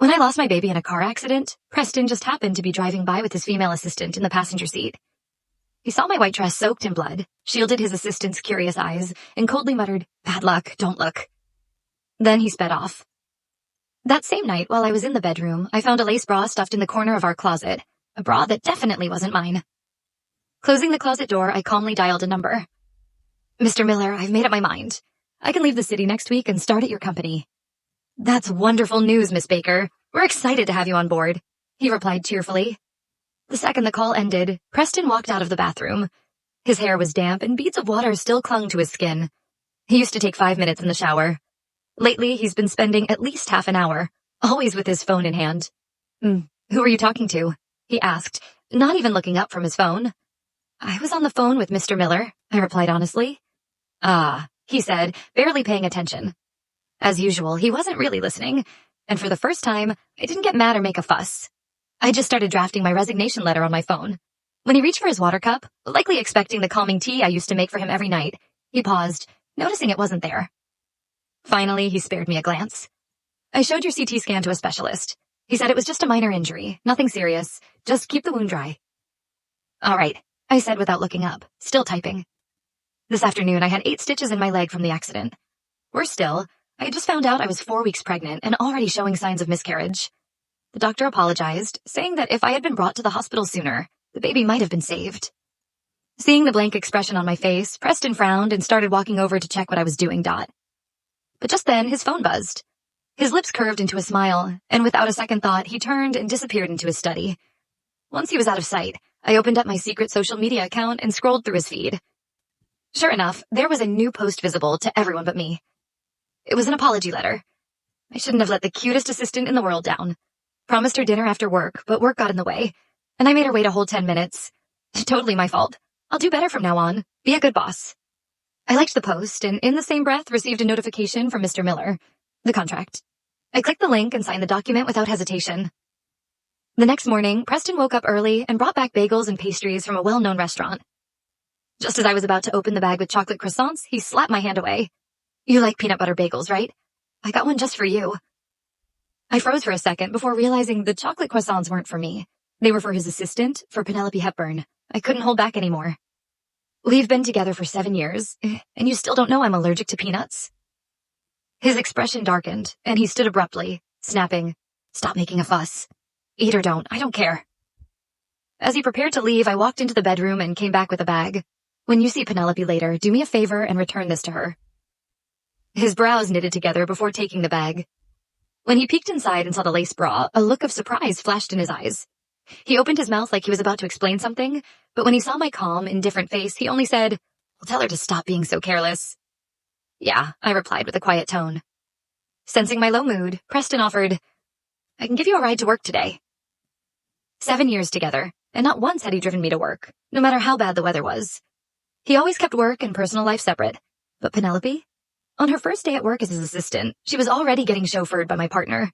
When I lost my baby in a car accident, Preston just happened to be driving by with his female assistant in the passenger seat. He saw my white dress soaked in blood, shielded his assistant's curious eyes, and coldly muttered, "Bad luck, don't look." Then he sped off. That same night, while I was in the bedroom, I found a lace bra stuffed in the corner of our closet, a bra that definitely wasn't mine. Closing the closet door, I calmly dialed a number. "Mr. Miller, I've made up my mind. I can leave the city next week and start at your company." "That's wonderful news, Miss Baker. We're excited to have you on board," he replied cheerfully. The second the call ended, Preston walked out of the bathroom. His hair was damp and beads of water still clung to his skin. He used to take 5 minutes in the shower. Lately, he's been spending at least half an hour, always with his phone in hand. Who are you talking to?" he asked, not even looking up from his phone. "I was on the phone with Mr. Miller," I replied honestly. "Ah," he said, barely paying attention. As usual, he wasn't really listening, and for the first time, I didn't get mad or make a fuss. I just started drafting my resignation letter on my phone. When he reached for his water cup, likely expecting the calming tea I used to make for him every night, he paused, noticing it wasn't there. Finally, he spared me a glance. "I showed your CT scan to a specialist. He said it was just a minor injury, nothing serious. Just keep the wound dry." "All right," I said without looking up, still typing. This afternoon, I had 8 stitches in my leg from the accident. Worse still, I had just found out I was 4 weeks pregnant and already showing signs of miscarriage. The doctor apologized, saying that if I had been brought to the hospital sooner, the baby might have been saved. Seeing the blank expression on my face, Preston frowned and started walking over to check what I was doing. But just then, his phone buzzed. His lips curved into a smile, and without a second thought, he turned and disappeared into his study. Once he was out of sight, I opened up my secret social media account and scrolled through his feed. Sure enough, there was a new post visible to everyone but me. It was an apology letter. I shouldn't have let the cutest assistant in the world down. Promised her dinner after work, but work got in the way, and I made her wait a whole 10 minutes. Totally my fault. I'll do better from now on. Be a good boss. I liked the post, and in the same breath received a notification from Mr. Miller. The contract. I clicked the link and signed the document without hesitation. The next morning, Preston woke up early and brought back bagels and pastries from a well-known restaurant. Just as I was about to open the bag with chocolate croissants, he slapped my hand away. "You like peanut butter bagels, right? I got one just for you." I froze for a second before realizing the chocolate croissants weren't for me. They were for his assistant, for Penelope Hepburn. I couldn't hold back anymore. "We've been together for 7 years, and you still don't know I'm allergic to peanuts?" His expression darkened, and he stood abruptly, snapping, "Stop making a fuss. Eat or don't, I don't care." As he prepared to leave, I walked into the bedroom and came back with a bag. "When you see Penelope later, do me a favor and return this to her." His brows knitted together before taking the bag. When he peeked inside and saw the lace bra, a look of surprise flashed in his eyes. He opened his mouth like he was about to explain something, but when he saw my calm, indifferent face, he only said, "I'll tell her to stop being so careless." "Yeah," I replied with a quiet tone. Sensing my low mood, Preston offered, "I can give you a ride to work today." 7 years together, and not once had he driven me to work, no matter how bad the weather was. He always kept work and personal life separate. But Penelope? On her first day at work as his assistant, she was already getting chauffeured by my partner,